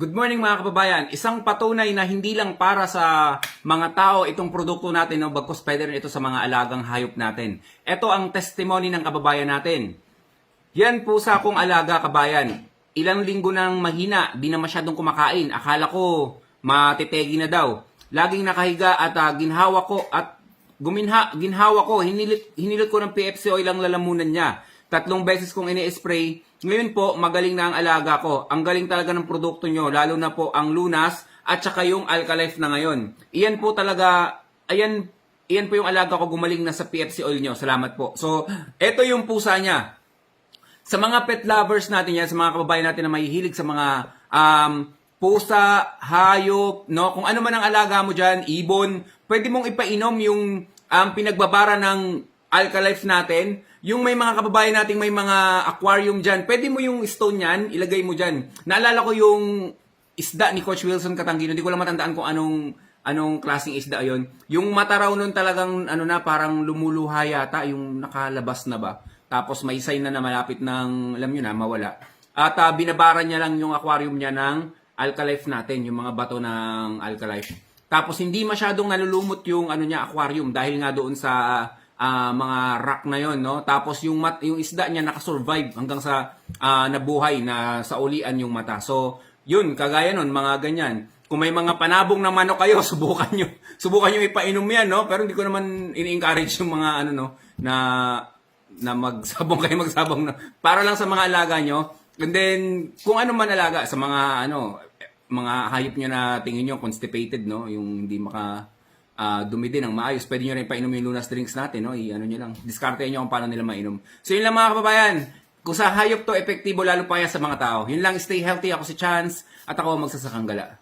Good morning mga kababayan. Isang patunay na hindi lang para sa mga tao itong produkto natin, no, bagkus pwede rin ito sa mga alagang hayop natin. Ito ang testimony ng kababayan natin. Yan po sa akong alaga kabayan. Ilang linggo nang mahina, di na masyadong kumakain. Akala ko matitegi na daw. Laging nakahiga at ginhawa ko at ginhawa ko, hinilot ko ng PFC oil ang lalamunan niya. 3 beses kong ini-spray. Ngayon po, magaling na ang alaga ko. Ang galing talaga ng produkto nyo, lalo na po ang Lunas at saka yung Alkalife na ngayon. Iyan po talaga, iyan po yung alaga ko, gumaling na sa PFC oil nyo. Salamat po. So, ito yung pusa niya. Sa mga pet lovers natin yan, sa mga kababayan natin na mahihilig sa mga pusa, hayop, no? Kung ano man ang alaga mo dyan, ibon, pwede mong ipainom yung pinagbabara ng Alkalife natin. Yung may mga kababayan nating may mga aquarium dyan, pwede mo yung stone yan, ilagay mo dyan. Naalala ko yung isda ni Coach Wilson Katangino, hindi ko lang matandaan kung anong klaseng isda yon. Yung mata raw nun talagang parang lumuluha yata, yung nakalabas na ba. Tapos may sign na malapit ng, alam nyo na, mawala. At binabara niya lang yung aquarium niya ng Alkalife natin, yung mga bato ng Alkalife. Tapos hindi masyadong nalulumot yung aquarium dahil nga doon sa mga rock na yon, no? Tapos yung isda niya nakasurvive hanggang sa nabuhay na sa ulian yung mata. So, yun, kagaya nun, mga ganyan. Kung may mga panabong na manok kayo, subukan nyo ipainom yan, no? Pero hindi ko naman ini-encourage yung mga na magsabong na para lang sa mga alaga nyo. And then, kung ano man alaga sa mga mga hayop nyo na tingin nyo constipated, no? Yung hindi dumi din ang maayos. Pwede nyo rin painom yung Lunas drinks natin, no? Nyo lang. Discarte nyo kung paano nila mainom. So yun lang mga kababayan. Kung sa hayop to, epektibo lalo pa yan sa mga tao. Yun lang, stay healthy. Ako si Chance at ako magsasakang gala.